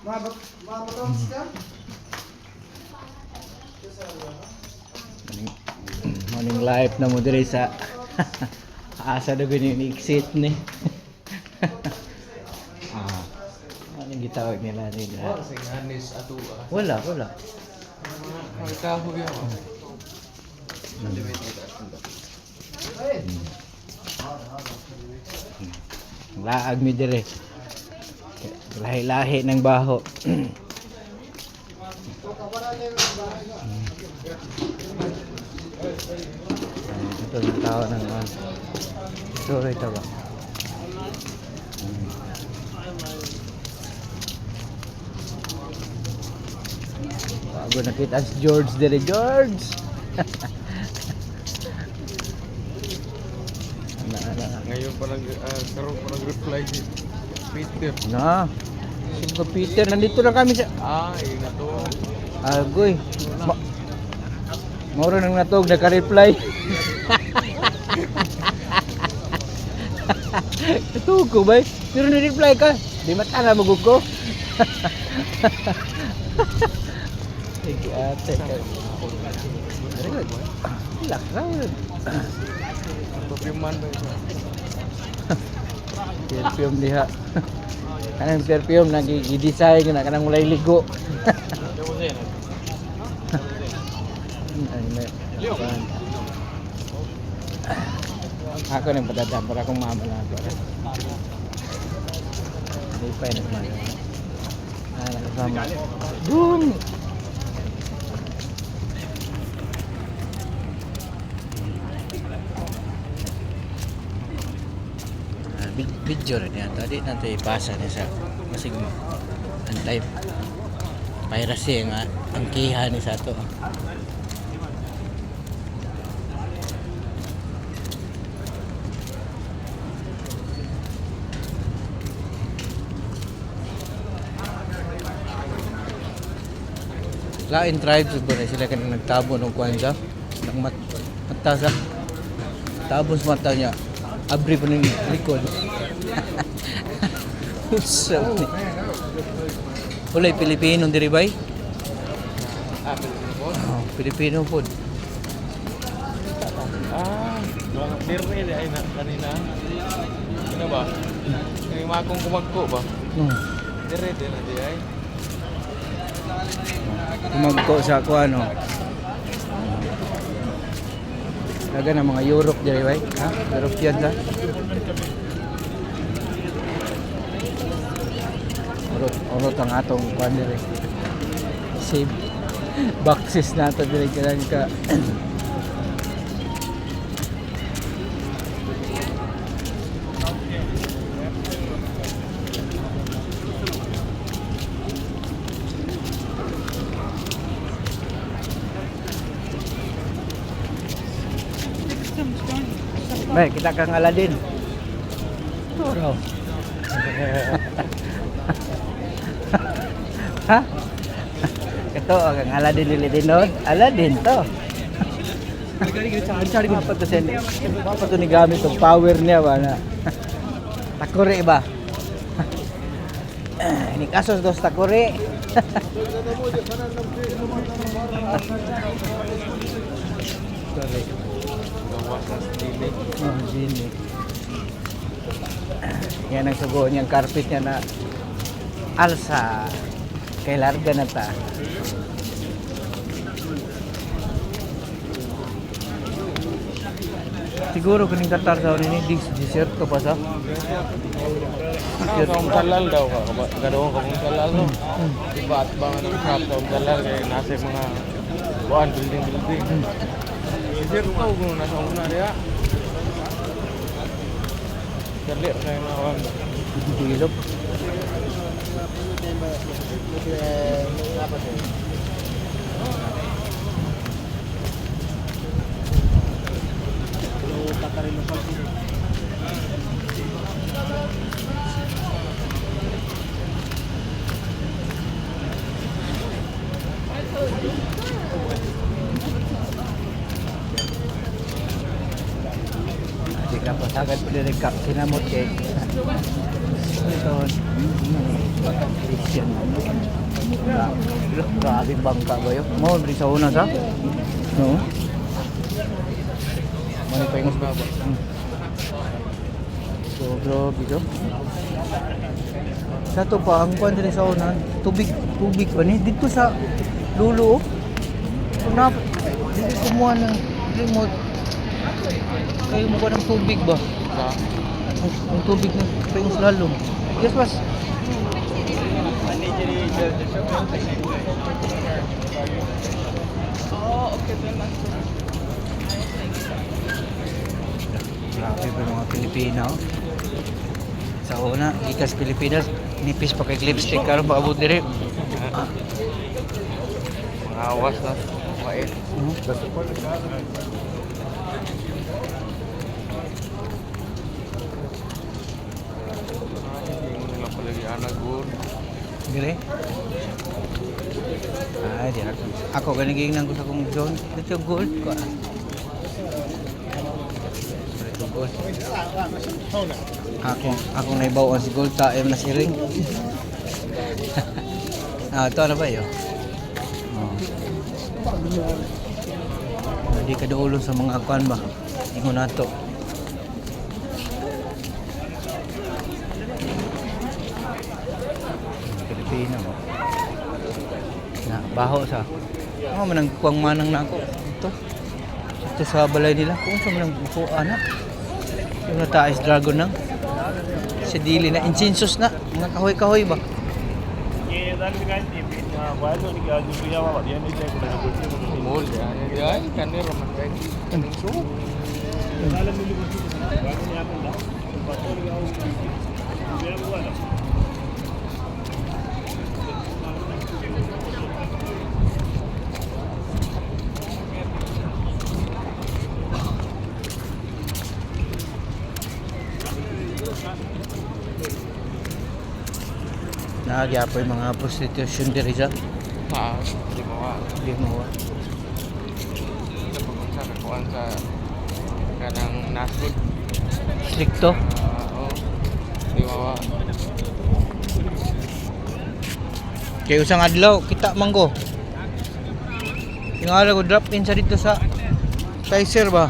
Morning life na mo dire sa asa na gani exit ni. Anong gitawag nila nila? Wala. Laag mi dire. Lahi-lahi ng baho. Ito yung tao ng sorry ito ba? Bago nakita si George dire, George! Ngayon pa karoon pa nag-reply si Peter. Na, si Peter, nandito na kami sa... Ingat to. Agoy. Mauro nang natog, naka-reply. Natog ko ba? Pero na-reply ka. Di matala magug ko. Sige ate. Relax lang. Perfume ba ito? Perfume diha. Kanang perfume nag-i-design na kanang mulai ligo. Ako nang padadam para akong mama na ako. Hindi pa yun naman. Nakasama. Boom! Video rin yan. Tadi nanti ipasa niya sa masig antay piracy nga ang kiha ni sa to. Lain tribe siguro sila kanang nagtabo ng kwanza ng mata sa tabos mata niya abri pa ng likod. So, ulay Pilipino diri bay? Pilipino food. Dirne ay na kanina. Ano ba? Yung makong kumagko ba? Dire na di ay. Kumagko sa kuano. Laga ng mga Europe diri bay? Ha? European ta? Urot ang atong kuan diri. Save boxes nato diri kanang ka. Bay, kita kang Aladdin. Ito. Ha? Ito ang Aladdin Lilidinon. Aladdin to. Apa to sen? Apa to ni gamit tong power niya ba na? Takore ba? Ini kasos dos takore. Sorry. Dini. Yan ang sugo niyang carpet niya na alsa. Kay larga na ta. Siguro kuning Qatar sa ini dessert ko pa sa. Kung kalal daw ka, ganoon ka kung kalal no. Iba at ba nga ng crap kung kalal kaya nasa mga buwan, building. Dessert ko kung nasa una niya. Kalir na yung mga Bilog. Di ka pa sagad pili ka sinamot kay. Ito. Christian. Grabe bangka ba yun? Mo, beri sa una sa? No? Mani pa yung baba. So, grabe to. Sa to pa, ang kuwan din sa una, tubig pa ni. Dito sa lulo, oh. Kung dito kumuha ng remote. Kayo mo ng tubig ba? Ang tubig na pa yung slalom. Yes, boss. Grabe pa mga Pilipino. Sa una, ikas Pilipinas, nipis pa kay lipstick karon paabot dire. Mga awas na. Mait. Hindi mo nila palagi anak ko. Dire. Ay, di ako ganiging nang gusto kong zone. Dito gold ko. Dito gold. Ako naibawan si gold tayo na si ring. Ito ano ba yun? Oh. Hindi ka doulong sa mga akuan ba? Ingo na to. Pilipino mo. Na, baho sa. Oh, manang kuwang manang na ako. Ito sa balay nila. Kung sa manang buko, anak. Yung nataas dragon nang. Sa dili na. Insinsos na. Mga kahoy-kahoy ba? Mall yan. Yan, kanil raman kayo. So, Nagyapo yung mga prostitution diri sa. di mo wa. Hindi mo. Sa pagkaksa kakuan sa kanang nasod. Stricto. Oo. Di mo wa. Kaya usang adlaw, kita manggo. Yung araw ko drop in sa dito sa Kaiser ba?